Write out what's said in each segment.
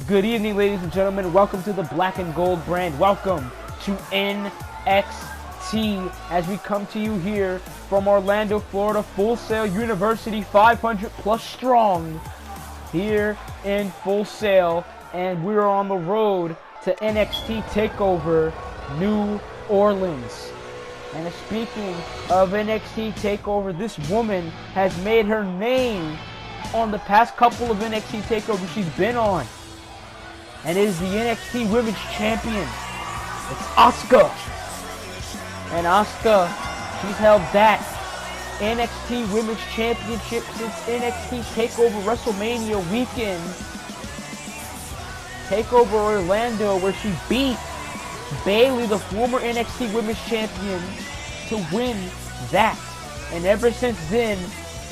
Good evening, ladies and gentlemen. Welcome to the Black and Gold brand. Welcome to NXT as we come to you here from Orlando, Florida. Full Sail University, 500 plus strong here in Full Sail. And we're on the road to NXT TakeOver New Orleans. And speaking of NXT TakeOver, this woman has made her name on the past couple of NXT TakeOvers she's been on. And it is the NXT Women's Champion. It's Asuka. And Asuka, she's held that NXT Women's Championship since NXT TakeOver WrestleMania weekend. TakeOver Orlando, where she beat Bayley, the former NXT Women's Champion, to win that. And ever since then,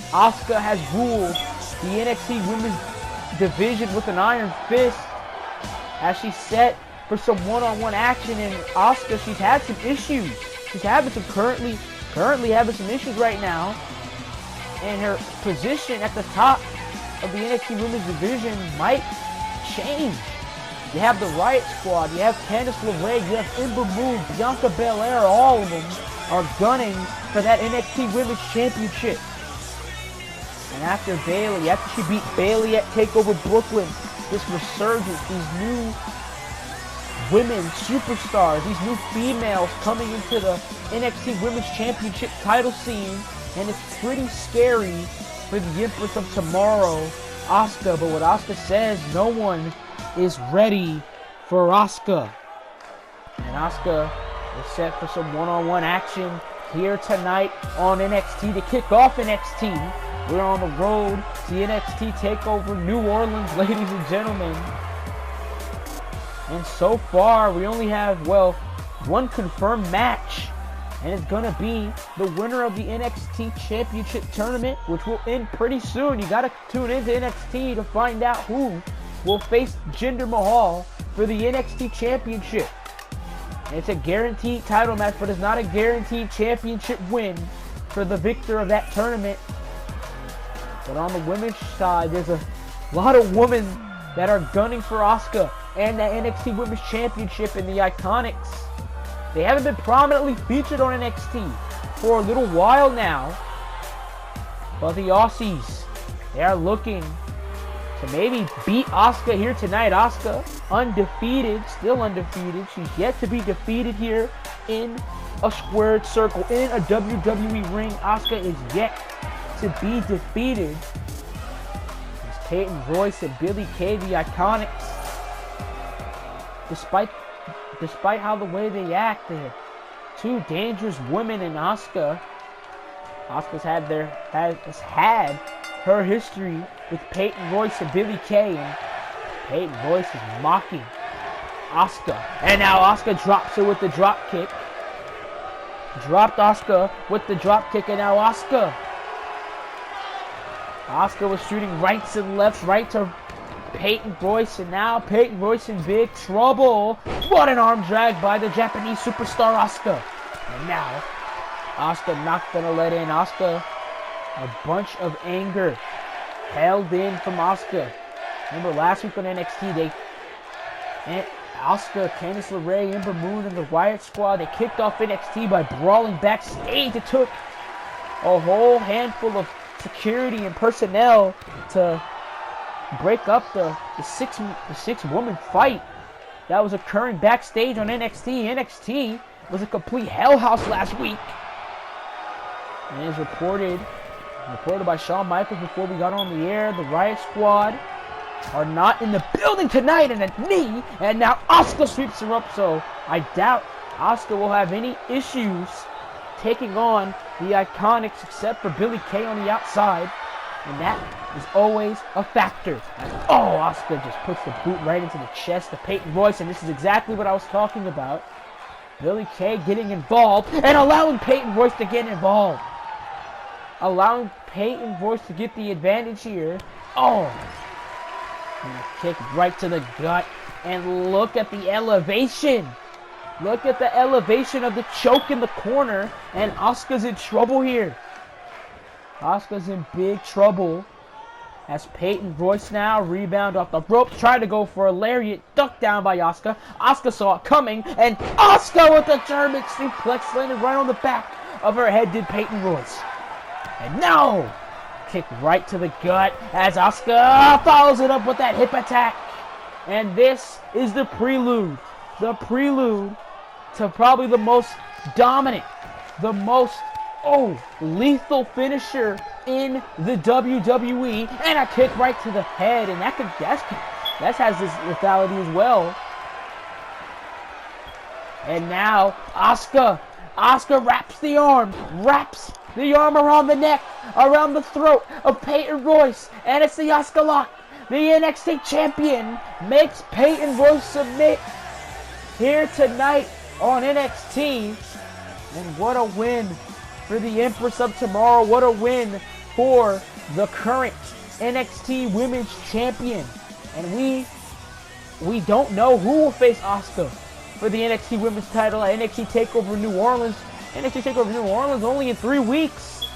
Asuka has ruled the NXT Women's division with an iron fist. As she's set for some one-on-one action, and Asuka, she's had some issues. She's having some currently having some issues right now, and her position at the top of the NXT Women's division might change. You have the Riot Squad, you have Candice LeRae, you have Ember Moon, Bianca Belair, all of them are gunning for that NXT Women's Championship. And after she beat Bayley at TakeOver Brooklyn, this resurgence, these new women superstars, these new females coming into the NXT Women's Championship title scene, and it's pretty scary for the Empress of Tomorrow, Asuka. But what Asuka says, no one is ready for Asuka. And Asuka is set for some one-on-one action here tonight on NXT to kick off NXT. We're on the road to NXT TakeOver New Orleans, ladies and gentlemen. And so far, we only have, one confirmed match. And it's going to be the winner of the NXT Championship Tournament, which will end pretty soon. You got to tune into NXT to find out who will face Jinder Mahal for the NXT Championship. And it's a guaranteed title match, but it's not a guaranteed championship win for the victor of that tournament. But on the women's side, there's a lot of women that are gunning for Asuka and the NXT Women's Championship, and the Iconics. They haven't been prominently featured on NXT for a little while now. But the Aussies, they are looking to maybe beat Asuka here tonight. Asuka, undefeated, still undefeated. She's yet to be defeated here in a squared circle. In a WWE ring, Asuka is yet to be defeated. It's Peyton Royce and Billie Kay, the Iconics. Despite how the way they act, they're two dangerous women in Asuka. Asuka's had her history with Peyton Royce and Billie Kay, and Peyton Royce is mocking Asuka. And now Asuka drops her with the drop kick. Dropped Asuka with the drop kick, and now Asuka was shooting rights and lefts, right to Peyton Royce, and now Peyton Royce in big trouble. What an arm drag by the Japanese superstar Asuka. And now, Asuka not gonna let in. Asuka, a bunch of anger held in from Asuka. Remember last week on NXT, Asuka, Candice LeRae, Ember Moon, and the Riot Squad, they kicked off NXT by brawling backstage. It took a whole handful of security and personnel to break up the six-woman fight that was occurring backstage on NXT. NXT was a complete hell house last week. And as reported by Shawn Michaels before we got on the air, the Riot Squad are not in the building tonight, and a knee, and now Asuka sweeps her up, so I doubt Asuka will have any issues taking on the Iconics except for Billie Kay on the outside, and that is always a factor. Asuka just puts the boot right into the chest of Peyton Royce, and this is exactly what I was talking about. Billie Kay getting involved and allowing Peyton Royce to get involved. Allowing Peyton Royce to get the advantage here. And a kick right to the gut, and look at the elevation. Look at the elevation of the choke in the corner, and Asuka's in trouble here. Asuka's in big trouble. As Peyton Royce now rebound off the rope, tried to go for a lariat, ducked down by Asuka. Asuka saw it coming, and Asuka with the German suplex landed right on the back of her head did Peyton Royce. And now, kick right to the gut as Asuka follows it up with that hip attack. And this is the prelude to probably the most dominant, the most lethal finisher in the WWE, and a kick right to the head, and that has this lethality as well. And now Asuka wraps the arm around the neck, around the throat of Peyton Royce, and it's the Asuka lock. The NXT champion makes Peyton Royce submit here tonight on NXT, and what a win for the Empress of Tomorrow. What a win for the current NXT Women's Champion. And we don't know who will face Asuka for the NXT Women's title at NXT TakeOver New Orleans. NXT TakeOver New Orleans only in 3 weeks.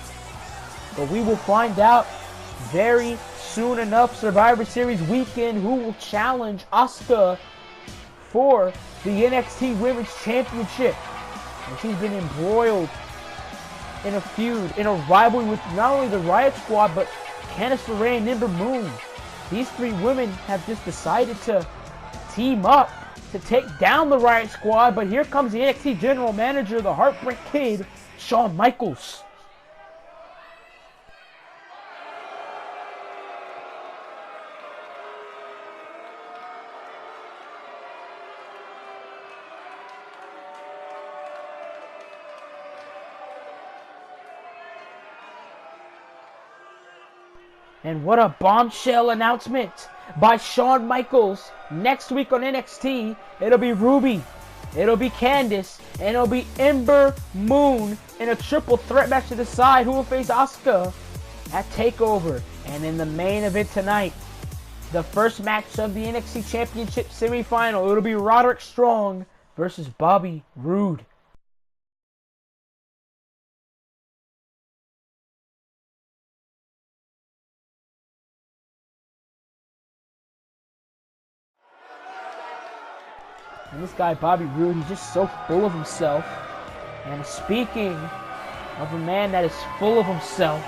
But we will find out very soon enough, Survivor Series weekend, who will challenge Asuka for the NXT Women's Championship. And she's been embroiled in a feud, in a rivalry with not only the Riot Squad, but Candice LeRae and Ember Moon. These 3 women have just decided to team up to take down the Riot Squad, but here comes the NXT General Manager, the Heartbreak Kid, Shawn Michaels. And what a bombshell announcement by Shawn Michaels. Next week on NXT, it'll be Ruby, it'll be Candice, and it'll be Ember Moon in a triple threat match to decide who will face Asuka at TakeOver. And in the main event tonight, the first match of the NXT Championship semifinal, it'll be Roderick Strong versus Bobby Roode. And this guy, Bobby Roode, he's just so full of himself. And speaking of a man that is full of himself,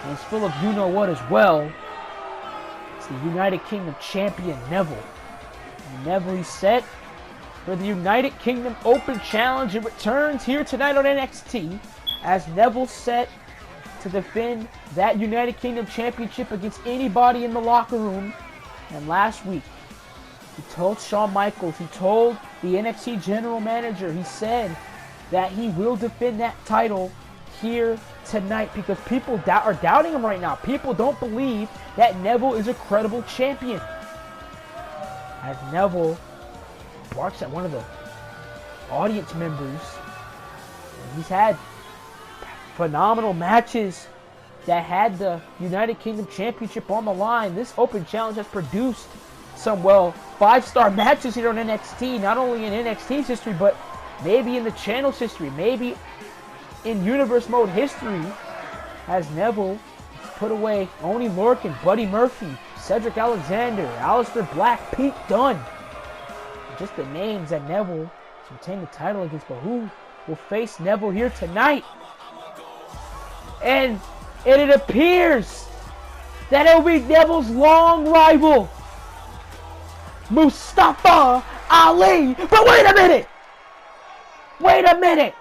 and he's full of you-know-what as well, it's the United Kingdom champion, Neville. And Neville, he's set for the United Kingdom Open Challenge. It returns here tonight on NXT as Neville set to defend that United Kingdom championship against anybody in the locker room. And last week, he told Shawn Michaels, he told the NXT General Manager, he said that he will defend that title here tonight because people are doubting him right now. People don't believe that Neville is a credible champion. As Neville barks at one of the audience members, he's had phenomenal matches that had the United Kingdom Championship on the line. This Open Challenge has produced some, 5-star matches here on NXT, not only in NXT's history, but maybe in the channel's history, maybe in Universe Mode history, as Neville put away Oney Lorcan, Buddy Murphy, Cedric Alexander, Aleister Black, Pete Dunne. Just the names that Neville has retained the title against, but who will face Neville here tonight? And it appears that it will be Neville's long rival, Mustafa Ali. But wait a minute!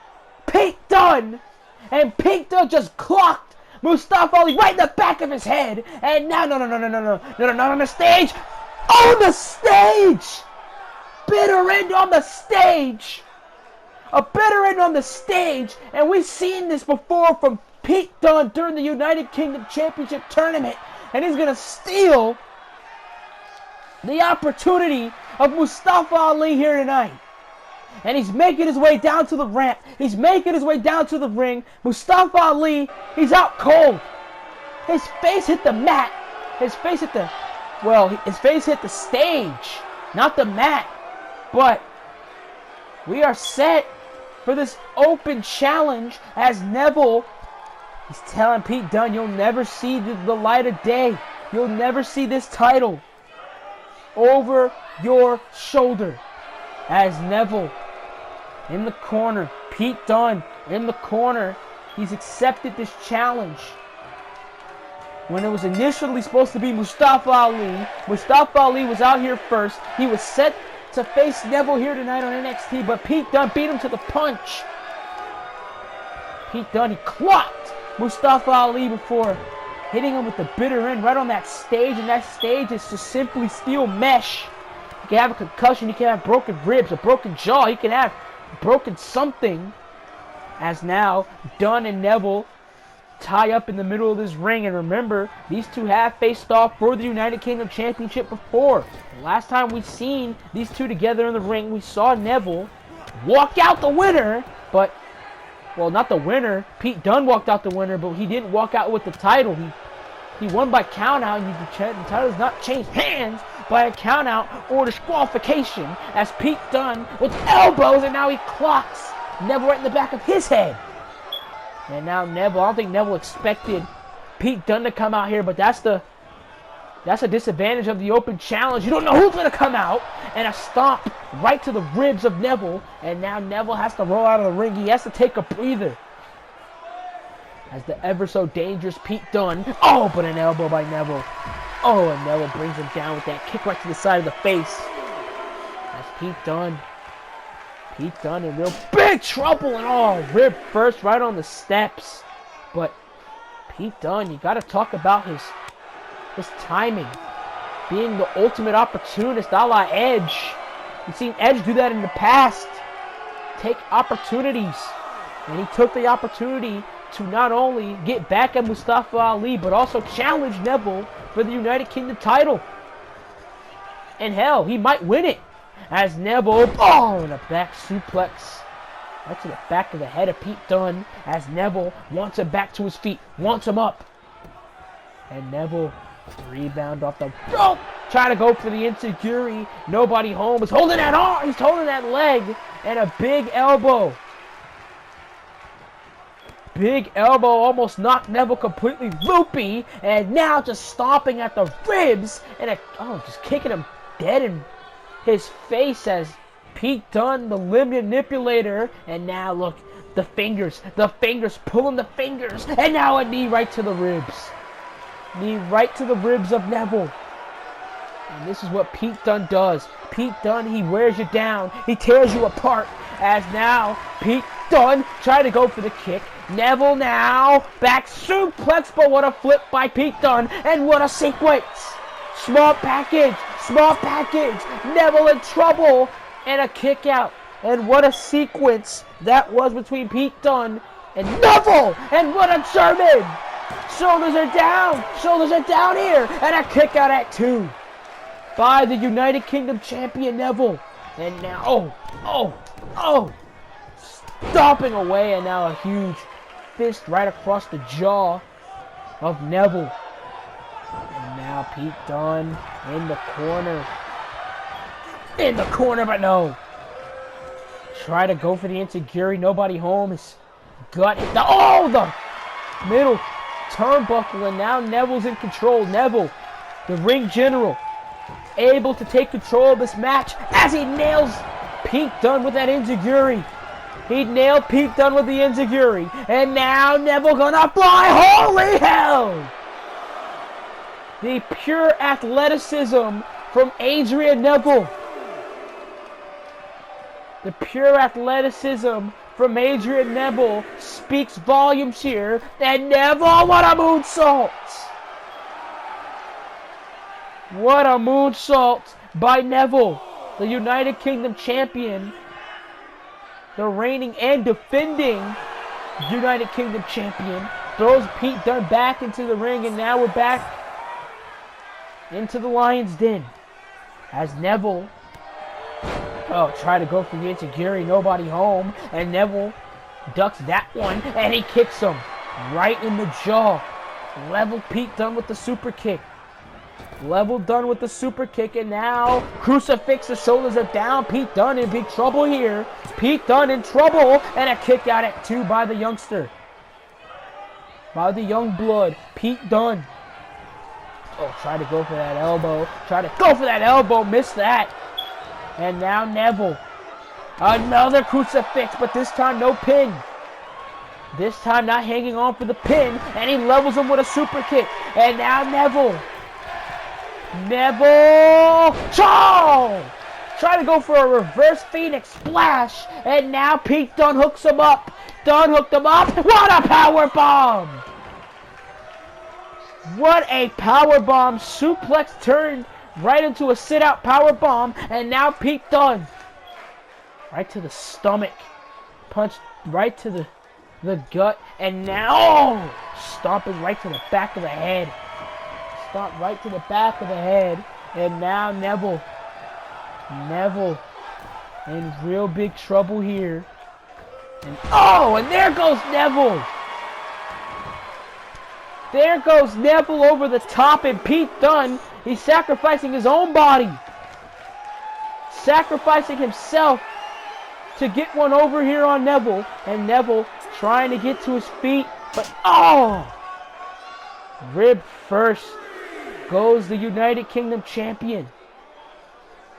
Pete Dunne! And Pete Dunne just clocked Mustafa Ali right in the back of his head. And now, no, not on the stage! On the stage! Bitter end on the stage! A bitter end on the stage! And we've seen this before from Pete Dunne during the United Kingdom Championship tournament. And he's gonna steal the opportunity of Mustafa Ali here tonight. And he's making his way down to the ramp. He's making his way down to the ring. Mustafa Ali, he's out cold. His face hit the mat. His face hit the stage, not the mat. But we are set for this Open Challenge as Neville, he's telling Pete Dunne, you'll never see the light of day. You'll never see this title over your shoulder. As Neville in the corner, Pete Dunne in the corner. He's accepted this challenge. When it was initially supposed to be Mustafa Ali, Mustafa Ali was out here first. He was set to face Neville here tonight on NXT, but Pete Dunne beat him to the punch. Pete Dunne, he clocked Mustafa Ali before hitting him with the bitter end right on that stage, and that stage is just simply steel mesh. You can have a concussion, you can have broken ribs, a broken jaw, you can have broken something. As now, Dunne and Neville tie up in the middle of this ring, and remember, these two have faced off for the United Kingdom Championship before. Last time we seen these two together in the ring, we saw Neville walk out the winner, but, well, not the winner. Pete Dunne walked out the winner, but he didn't walk out with the title. He won by countout. The title does not change hands by a countout or disqualification, as Pete Dunne with elbows, and now he clocks Neville right in the back of his head. And now Neville, I don't think Neville expected Pete Dunne to come out here, but that's a disadvantage of the open challenge. You don't know who's going to come out, and a stomp right to the ribs of Neville, and now Neville has to roll out of the ring. He has to take a breather. As the ever so dangerous Pete Dunne, oh, but an elbow by Neville. Oh, and Neville brings him down with that kick right to the side of the face. As Pete Dunne in real big trouble, and oh, rib first right on the steps. But Pete Dunne, you got to talk about his timing, being the ultimate opportunist, a la Edge. You've seen Edge do that in the past, take opportunities, and he took the opportunity to not only get back at Mustafa Ali, but also challenge Neville for the United Kingdom title. And hell, he might win it. As Neville, oh, and a back suplex right to the back of the head of Pete Dunne, as Neville wants him back to his feet, wants him up. And Neville, rebound off the rope, try to go for the enziguri. Nobody home. He's holding that arm, he's holding that leg, and a big elbow. Big elbow almost knocked Neville completely loopy, and now just stomping at the ribs, and just kicking him dead in his face as Pete Dunne, the limb manipulator, and now look, the fingers, pulling the fingers, and now a knee right to the ribs. Knee right to the ribs of Neville. And this is what Pete Dunne does. Pete Dunne, he wears you down, he tears you apart, as now Pete Dunne trying to go for the kick. Neville now, back suplex, but what a flip by Pete Dunne, and what a sequence. Small package, Neville in trouble, and a kick out. And what a sequence that was between Pete Dunne and Neville, and what a German. Shoulders are down here, and a kick out at 2 by the United Kingdom champion Neville. And now, stomping away, and now a huge fist right across the jaw of Neville. And now Pete Dunne in the corner, but no. Try to go for the enziguri, nobody home. His gut hit the middle turnbuckle, and now Neville's in control. Neville, the ring general, able to take control of this match as he nails Pete Dunne with that enziguri. He nailed Pete Dunne with the enziguri, and now Neville gonna fly. Holy hell! The pure athleticism from Adrian Neville. The pure athleticism from Adrian Neville speaks volumes here. And Neville, what a moonsault! What a moonsault by Neville, the United Kingdom champion, the reigning and defending United Kingdom champion. Throws Pete Dunne back into the ring, and now we're back into the Lion's Den. As Neville, try to go for the enziguri, nobody home, and Neville ducks that one, and he kicks him right in the jaw. Level Pete Dunne with the super kick. And now crucifix, the shoulders are down. Pete Dunne in big trouble here. Pete Dunne in trouble, and a kick out at 2 by the youngster. By the young blood, Pete Dunne. Oh, try to go for that elbow. Try to go for that elbow. Missed that. And now Neville. Another crucifix, but this time no pin. This time not hanging on for the pin. And he levels him with a super kick. And now Neville. Chow! Try to go for a reverse Phoenix splash. And now Pete Dunne hooks him up. Dunne hooked him up. What a power bomb! What a power bomb. Suplex turned right into a sit-out power bomb. And now Pete Dunne. Right to the stomach. Punch right to the gut. And now stomping right to the back of the head. Stomp right to the back of the head. And now Neville in real big trouble here. And there goes Neville. There goes Neville over the top, and Pete Dunne, he's sacrificing his own body. Sacrificing himself to get one over here on Neville. And Neville trying to get to his feet, but rib first goes the United Kingdom champion.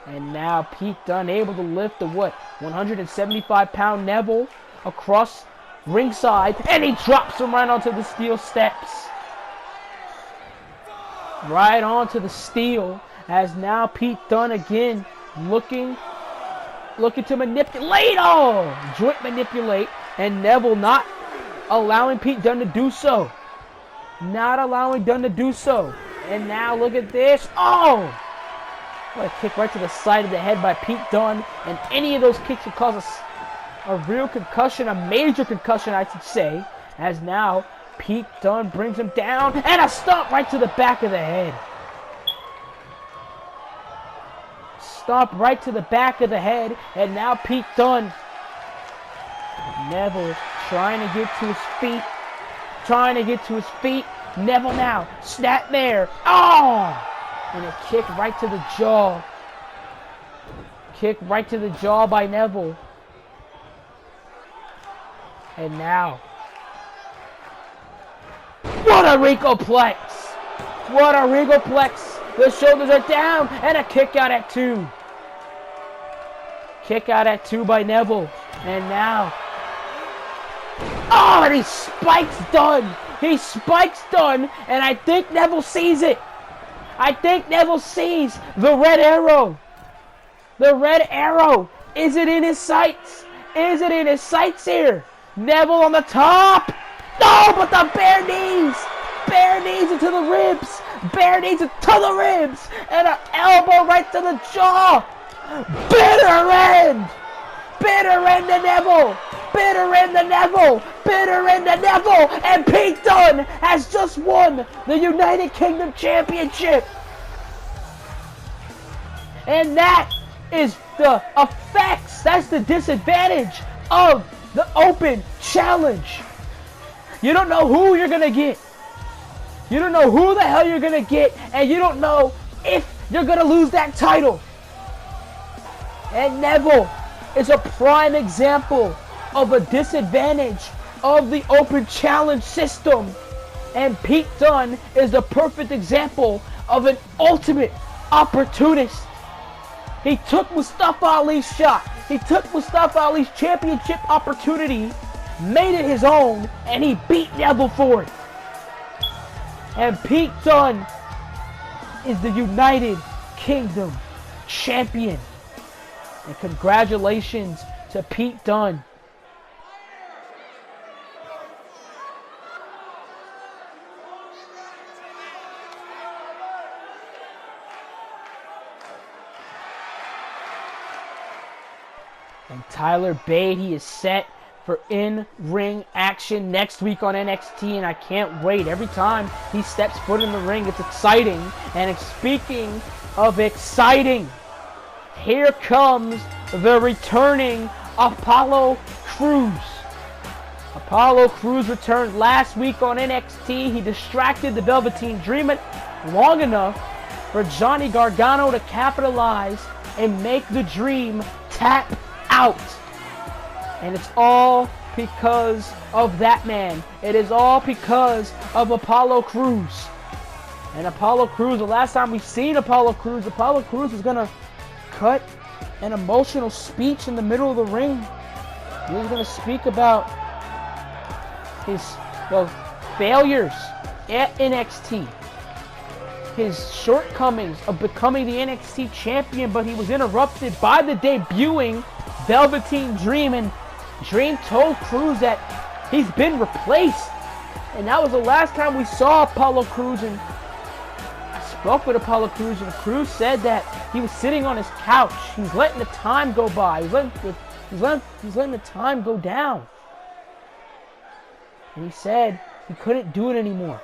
And now Pete Dunne able to lift the 175-pound Neville across ringside, and he drops him right onto the steel steps. Right onto the steel, as now Pete Dunne again looking to manipulate. Joint manipulate, and Neville not allowing Pete Dunne to do so. Not allowing Dunne to do so. And now look at this. What a kick right to the side of the head by Pete Dunne. And any of those kicks would cause a real concussion, a major concussion, I should say. As now Pete Dunne brings him down, and a stomp right to the back of the head. Stomp right to the back of the head, and now Pete Dunne. Neville trying to get to his feet. Neville now, snapmare. And a kick right to the jaw. Kick right to the jaw by Neville. And now, what a Ricoplex! What a Ricoplex! The shoulders are down, and a kick out at 2. Kick out at 2 by Neville. And now, and he spikes Dunne. He spikes Dunne, and I think Neville sees it. I think Neville sees the red arrow. The red arrow. Is it in his sights? Is it in his sights here? Neville on the top. No, but the bare knees. Bare knees into the ribs. Bare knees into the ribs. And an elbow right to the jaw. Bitter end. Bitter end to Neville. Bitter end to Neville. Bitter end to Neville. And Pete Dunne has just won the United Kingdom Championship. And that is the effects. That's the disadvantage of the Open Challenge. You don't know who you're going to get. You don't know who the hell you're going to get. And you don't know if you're going to lose that title. And Neville is a prime example of a disadvantage of the Open Challenge system. And Pete Dunne is the perfect example of an ultimate opportunist. He took Mustafa Ali's shot. He took Mustafa Ali's championship opportunity, made it his own, and he beat Neville for it. And Pete Dunne is the United Kingdom champion. And congratulations to Pete Dunne. And Tyler Bate, he is set for in-ring action next week on NXT, and I can't wait. Every time he steps foot in the ring, it's exciting. And speaking of exciting, here comes the returning Apollo Crews. Apollo Crews returned last week on NXT. He distracted the Velveteen Dream long enough for Johnny Gargano to capitalize and make the Dream tap out. And it's all because of that man. It is all because of Apollo Crews. And Apollo Crews, the last time we've seen Apollo Crews is going to cut an emotional speech in the middle of the ring. He's going to speak about his failures at NXT, his shortcomings of becoming the NXT champion, but he was interrupted by the debuting Velveteen Dream, and Dream told Crews that he's been replaced. And that was the last time we saw Apollo Crews, and I spoke with Apollo Crews, and Crews said that he was sitting on his couch. He's letting the time go by. He's letting the time go down. And he said he couldn't do it anymore.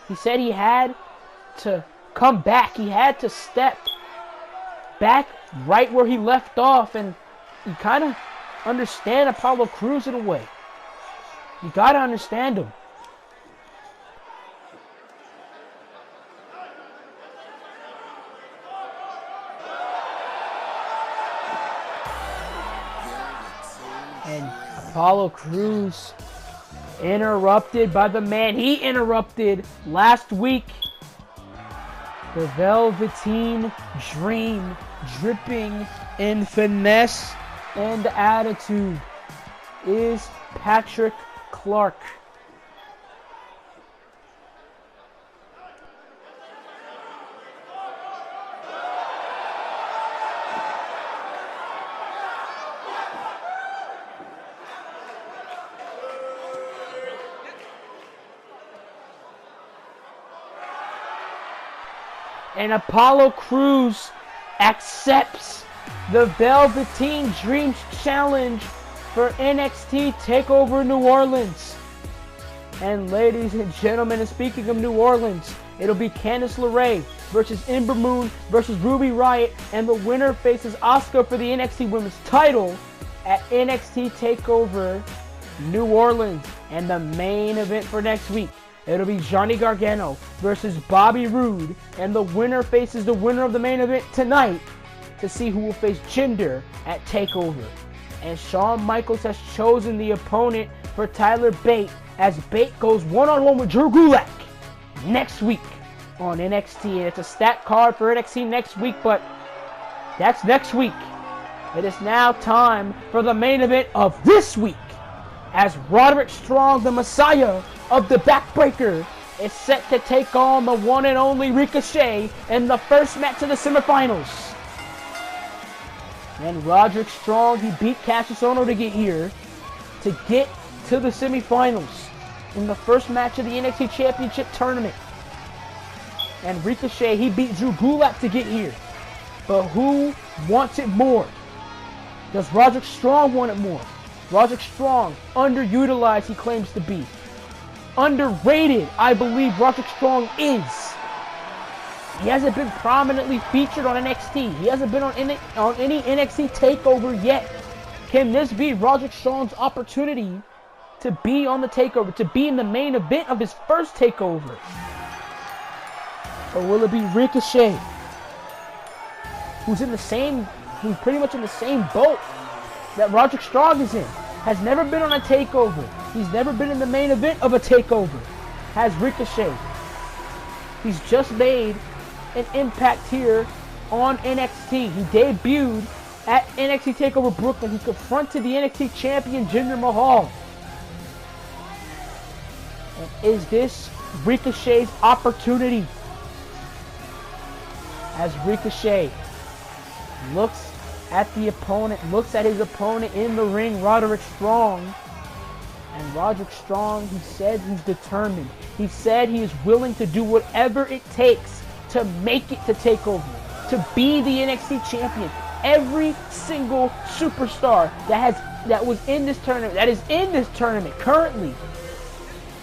He said he had to come back. He had to step back right where he left off. And you kind of understand Apollo Crews in a way. You got to understand him. And Apollo Crews interrupted by the man he interrupted last week. The Velveteen Dream, dripping in finesse and attitude, is Patrick Clark. And Apollo Crews accepts the Velveteen Dream's challenge for NXT TakeOver New Orleans. And ladies and gentlemen, and speaking of New Orleans, it'll be Candice LeRae versus Ember Moon versus Ruby Riott, and the winner faces Asuka for the NXT Women's title at NXT TakeOver New Orleans. And the main event for next week, it'll be Johnny Gargano versus Bobby Roode, and the winner faces the winner of the main event tonight to see who will face Jinder at TakeOver. And Shawn Michaels has chosen the opponent for Tyler Bate, as Bate goes one-on-one with Drew Gulak next week on NXT. And it's a stacked card for NXT next week, but that's next week. It is now time for the main event of this week, as Roderick Strong, the Messiah of the Backbreaker, is set to take on the one and only Ricochet in the first match of the semifinals. And Roderick Strong, he beat Cassius Ohno to get here, to get to the semifinals in the first match of the NXT Championship Tournament. And Ricochet, he beat Drew Gulak to get here. But who wants it more? Does Roderick Strong want it more? Roderick Strong, underutilized, he claims to be. Underrated, I believe Roderick Strong is. He hasn't been prominently featured on NXT. He hasn't been on any NXT TakeOver yet. Can this be Roderick Strong's opportunity to be on the TakeOver, to be in the main event of his first TakeOver? Or will it be Ricochet, who's pretty much in the same boat that Roderick Strong is in? Has never been on a TakeOver. He's never been in the main event of a TakeOver. Has Ricochet. He's just made an impact here on NXT. He debuted at NXT TakeOver Brooklyn. He confronted the NXT champion Jinder Mahal. And is this Ricochet's opportunity? As Ricochet looks at his opponent in the ring, Roderick Strong. And Roderick Strong, he said he's determined. He said he is willing to do whatever it takes to make it to TakeOver, to be the NXT champion. Every single superstar that is in this tournament currently,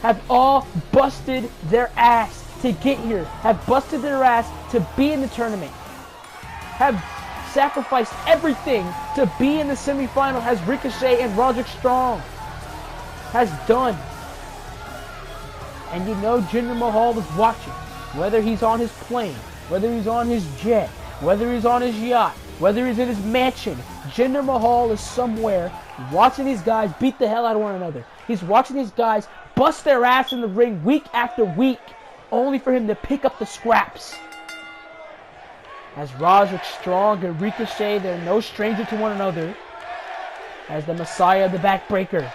have all busted their ass to get here, have busted their ass to be in the tournament, have sacrificed everything to be in the semifinal, as Ricochet and Roderick Strong has done. And you know Jinder Mahal is watching. Whether he's on his plane, whether he's on his jet, whether he's on his yacht, whether he's in his mansion, Jinder Mahal is somewhere watching these guys beat the hell out of one another. He's watching these guys bust their ass in the ring week after week. only for him to pick up the scraps. As Roderick Strong and Ricochet, they're no stranger to one another. As the Messiah of the Backbreaker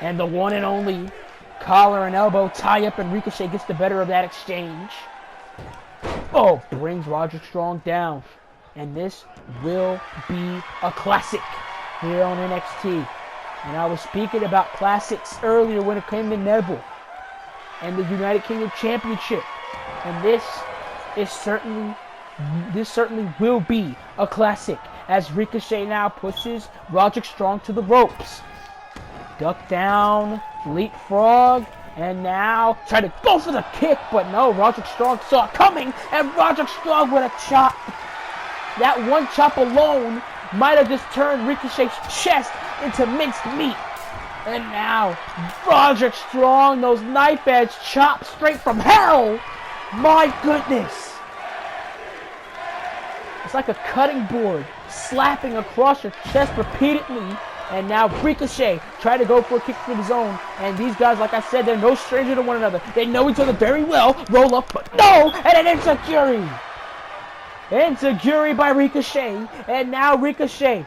and the one and only collar and elbow tie up, and Ricochet gets the better of that exchange. Oh, brings Roderick Strong down. And this will be a classic here on NXT. And I was speaking about classics earlier when it came to Neville and the United Kingdom Championship. And this certainly will be a classic, as Ricochet now pushes Roderick Strong to the ropes. Duck down, leapfrog, and now try to go for the kick, but no, Roderick Strong saw it coming, and Roderick Strong with a chop. That one chop alone might have just turned Ricochet's chest into minced meat. And now, Roderick Strong, those knife-edge chops straight from hell. My goodness. It's like a cutting board slapping across your chest repeatedly. And now Ricochet tried to go for a kick from his own. And these guys, like I said, they're no stranger to one another. They know each other very well. Roll up, but no! And an enziguri! Enziguri by Ricochet. And now Ricochet,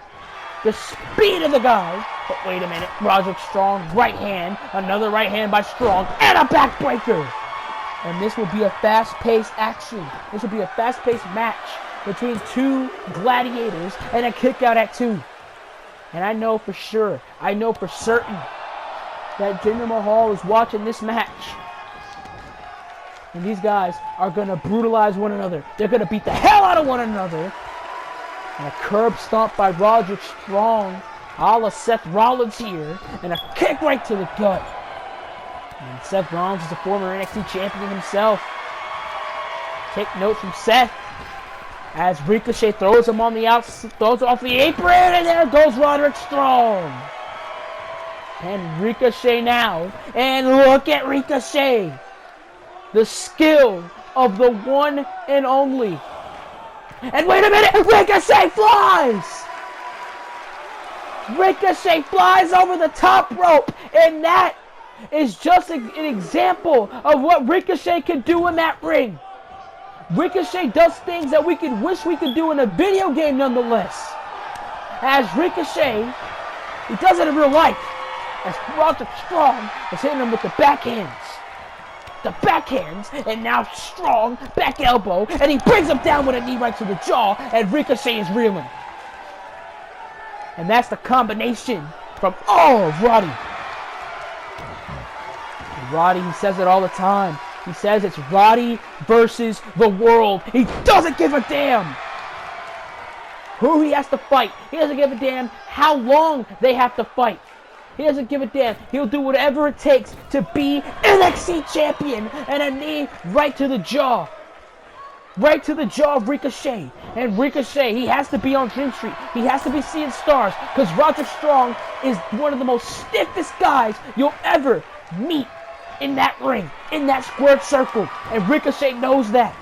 the speed of the guy. But wait a minute. Roderick Strong, right hand. Another right hand by Strong. And a backbreaker! And this will be a fast-paced action. This will be a fast-paced match between two gladiators and a kick-out at 2. And I know for sure, I know for certain that Jinder Mahal is watching this match. And these guys are going to brutalize one another. They're going to beat the hell out of one another. And a curb stomp by Roderick Strong, a la Seth Rollins here. And a kick right to the gut. And Seth Rollins is a former NXT champion himself. Take note from Seth. As Ricochet throws him on the outside, throws off the apron, and there goes Roderick Strong. And Ricochet now, and look at Ricochet. The skill of the one and only. And wait a minute, Ricochet flies! Ricochet flies over the top rope, and that is just an example of what Ricochet can do in that ring. Ricochet does things that we could wish we could do in a video game nonetheless. As Ricochet, he does it in real life. As Roderick Strong is hitting him with the backhands. The backhands, and now Strong, back elbow, and he brings him down with a knee right to the jaw, and Ricochet is reeling. And that's the combination from, Roddy. Roddy, he says it all the time. He says it's Roddy versus the world. He doesn't give a damn who he has to fight. He doesn't give a damn how long they have to fight. He doesn't give a damn. He'll do whatever it takes to be NXT champion. And a knee right to the jaw. Right to the jaw of Ricochet. And Ricochet, he has to be on Dream Street. He has to be seeing stars. Because Roderick Strong is one of the most stiffest guys you'll ever meet in that ring, in that squared circle. And Ricochet knows that.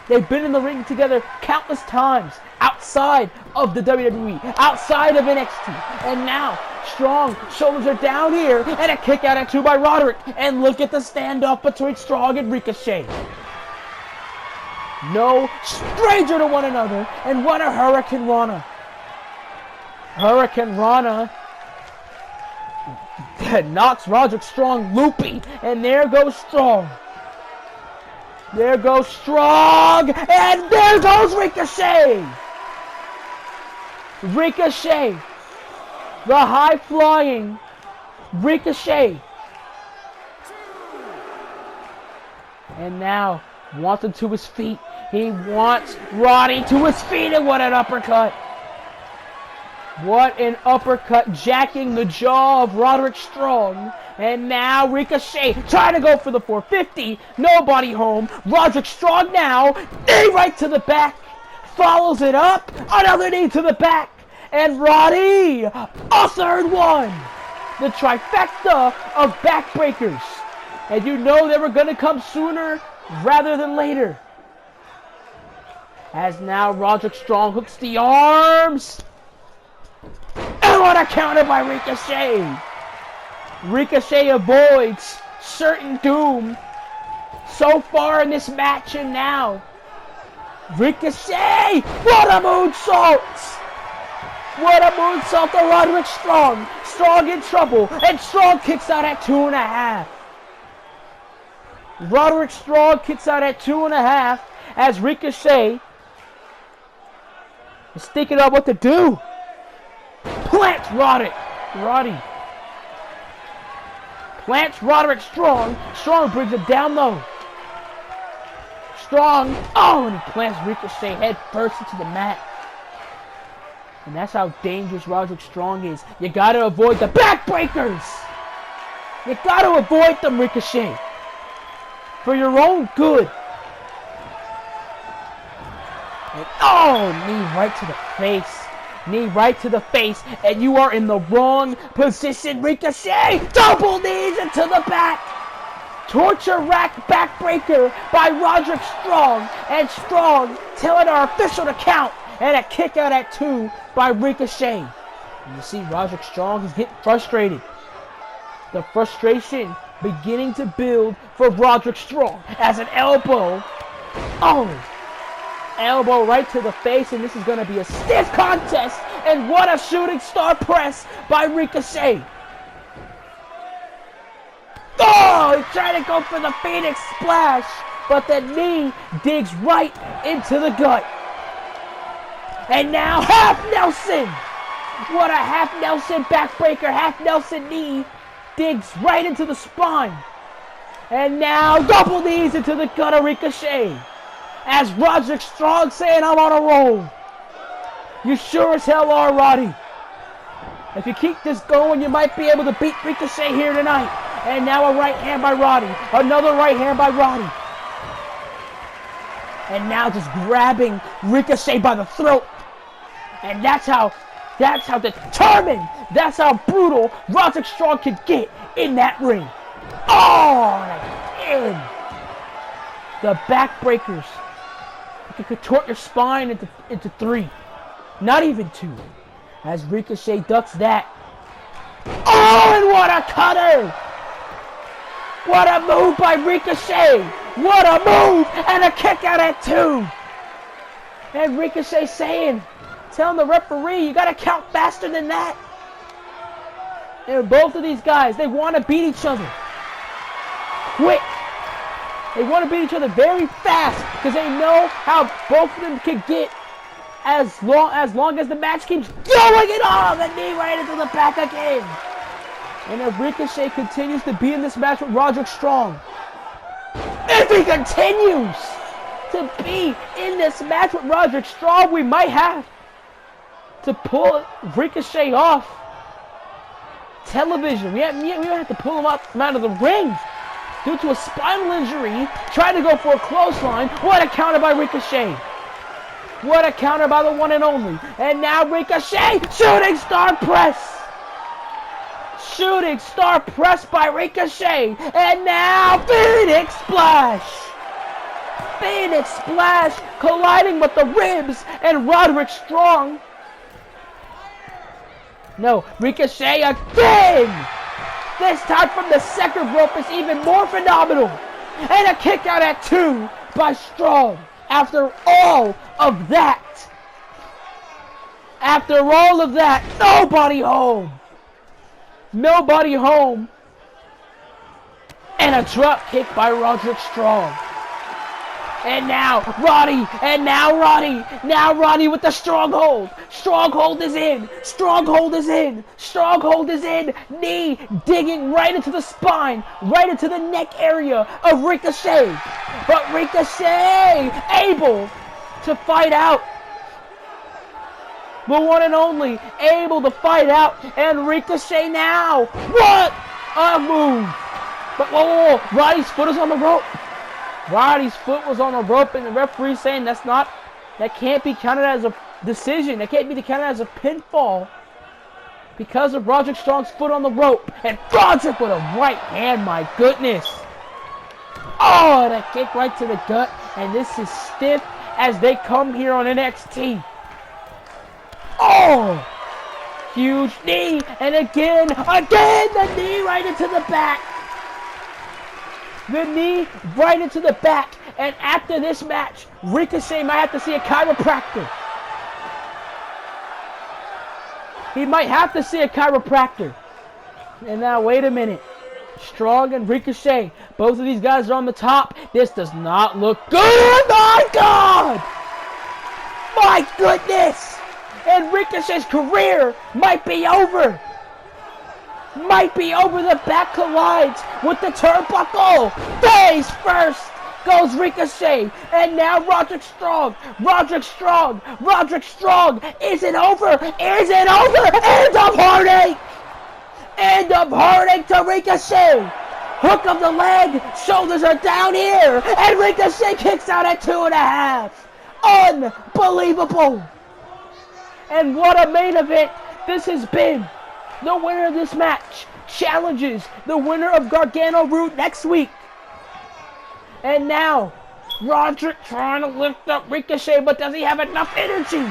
They've been in the ring together countless times outside of the WWE, outside of NXT. And now, Strong, shoulders are down here, and a kick out at 2 by Roderick. And look at the standoff between Strong and Ricochet. No stranger to one another, and what a Hurricane Rana. Hurricane Rana knocks Roderick Strong loopy, and there goes Strong. There goes Strong, and there goes Ricochet. Ricochet, the high-flying Ricochet. And now, wants him to his feet. He wants Roddy to his feet, and what an uppercut. What an uppercut, jacking the jaw of Roderick Strong. And now Ricochet trying to go for the 450. Nobody home. Roderick Strong now. Knee right to the back. Follows it up. Another knee to the back. And Roddy, a third one. The trifecta of backbreakers. And you know they were going to come sooner rather than later. As now Roderick Strong hooks the arms. And what a counter by Ricochet. Ricochet avoids certain doom. so far in this match, and now Ricochet! What a moonsault! What a moonsault to Roderick Strong! Strong in trouble, and Strong kicks out at 2.5. Roderick Strong kicks out at 2.5 as Ricochet is thinking of what to do. Plants Roddy. Plants Roderick Strong. Strong brings him down low. Strong, and he plants Ricochet head first into the mat. And that's how dangerous Roderick Strong is. You gotta avoid the backbreakers. You gotta avoid them, Ricochet. For your own good. And, knee right to the face. Knee right to the face. And you are in the wrong position, Ricochet. Double knees into the back. Torture rack backbreaker by Roderick Strong. And Strong telling our official to count. And a kick out at 2 by Ricochet. And you see Roderick Strong is getting frustrated. The frustration beginning to build for Roderick Strong as an elbow. Elbow right to the face, and this is going to be a stiff contest. And what a shooting star press by Ricochet. He's trying to go for the Phoenix Splash, but the knee digs right into the gut. And now half Nelson. What a half Nelson backbreaker, half Nelson knee digs right into the spine. And now double knees into the gut of Ricochet. As Roderick Strong saying, I'm on a roll. You sure as hell are, Roddy. If you keep this going, you might be able to beat Ricochet here tonight. And now a right hand by Roddy. Another right hand by Roddy. And now just grabbing Ricochet by the throat. And that's how determined, that's how brutal Roderick Strong can get in that ring. And again. The backbreakers. You can contort your spine into 3. Not even 2. As Ricochet ducks that. And what a cutter! What a move by Ricochet! What a move! And a kick out at 2. And Ricochet telling the referee, you gotta count faster than that. And both of these guys, they want to beat each other quick. They want to beat each other very fast because they know how both of them can get as long as the match keeps going. And the knee right into the back again. And if Ricochet continues to be in this match with Roderick Strong, if he continues to be in this match with Roderick Strong, we might have to pull Ricochet off television. We don't have to pull him out of the ring due to a spinal injury. Trying to go for a clothesline. What a counter by Ricochet. What a counter by the one and only. And now Ricochet. Shooting star press. Shooting star press by Ricochet. And now Phoenix Splash. Phoenix Splash colliding with the ribs and Roderick Strong. No, Ricochet again! This time from the second rope is even more phenomenal. And a kick out at 2 by Strong. After all of that. Nobody home. Nobody home. And a drop kick by Roderick Strong. And now Roddy. Now Roddy with the stronghold. Stronghold is in. Knee digging right into the spine. Right into the neck area of Ricochet. But Ricochet able to fight out. The one and only able to fight out. And Ricochet now. What a move. But whoa. Roddy's foot is on the rope. Roddy's foot was on the rope, and the referee saying that can't be counted as a decision. That can't be counted as a pinfall because of Roderick Strong's foot on the rope. And Roderick with a right hand, my goodness. And a kick right to the gut, and this is stiff as they come here on NXT. Huge knee, and again, the knee right into the back. The knee right into the back. And after this match, Ricochet might have to see a chiropractor. He might have to see a chiropractor. And now, wait a minute. Strong and Ricochet. Both of these guys are on the top. This does not look good. Oh my God! My goodness! And Ricochet's career might be over. Might be over. The back collides with the turnbuckle. Face first goes Ricochet. And now Roderick Strong. Roderick Strong. Roderick Strong. Is it over? Is it over? End of Heartache. End of Heartache to Ricochet. Hook of the leg. Shoulders are down here. And Ricochet kicks out at 2.5. Unbelievable. And what a main event this has been. The winner of this match challenges the winner of Gargano Roode next week. And now, Roderick trying to lift up Ricochet, but does he have enough energy?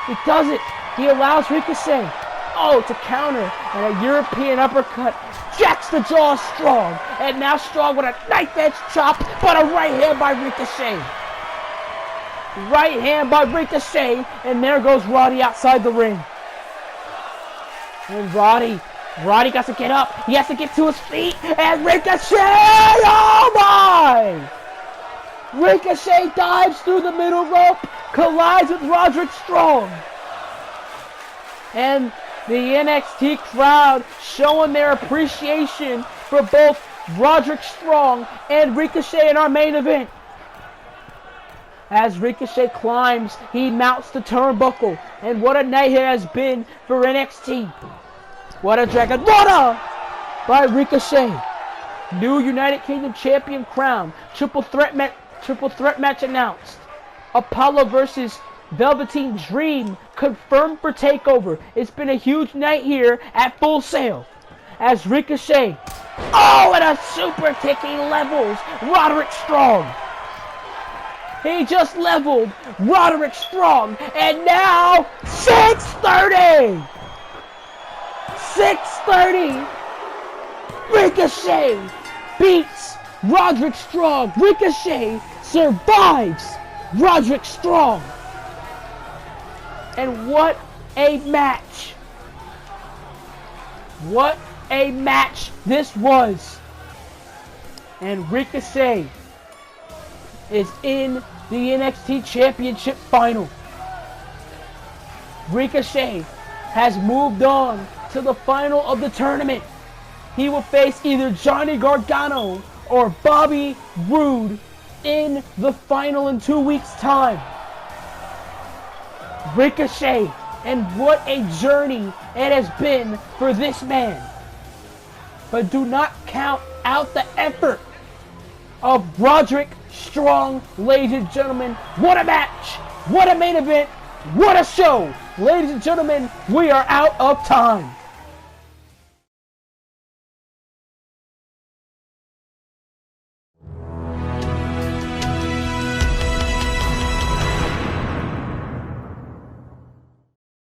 He doesn't. He allows Ricochet, to counter, and a European uppercut jacks the jaw of Strong. And now Strong with a knife edge chop, but a right hand by Ricochet. Right hand by Ricochet, and there goes Roddy outside the ring. And Roddy got to get up. He has to get to his feet, and Ricochet, oh my! Ricochet dives through the middle rope, collides with Roderick Strong. And the NXT crowd showing their appreciation for both Roderick Strong and Ricochet in our main event. As Ricochet climbs, he mounts the turnbuckle. And what a night it has been for NXT. What a dragon. Rana by Ricochet. New United Kingdom champion crown. Triple threat match announced. Apollo versus Velveteen Dream confirmed for TakeOver. It's been a huge night here at Full Sail. As Ricochet, and a super kick, he levels Roderick Strong. He just leveled Roderick Strong. And now, 6:30. 6:30. Ricochet beats Roderick Strong. Ricochet survives Roderick Strong. And what a match. What a match this was. And Ricochet is in the NXT Championship final. Ricochet has moved on to the final of the tournament. He will face either Johnny Gargano or Bobby Roode in the final in 2 weeks' time. Ricochet, and what a journey it has been for this man. But do not count out the effort of Roderick Strong, ladies and gentlemen. What a match! What a main event! What a show! Ladies and gentlemen, we are out of time.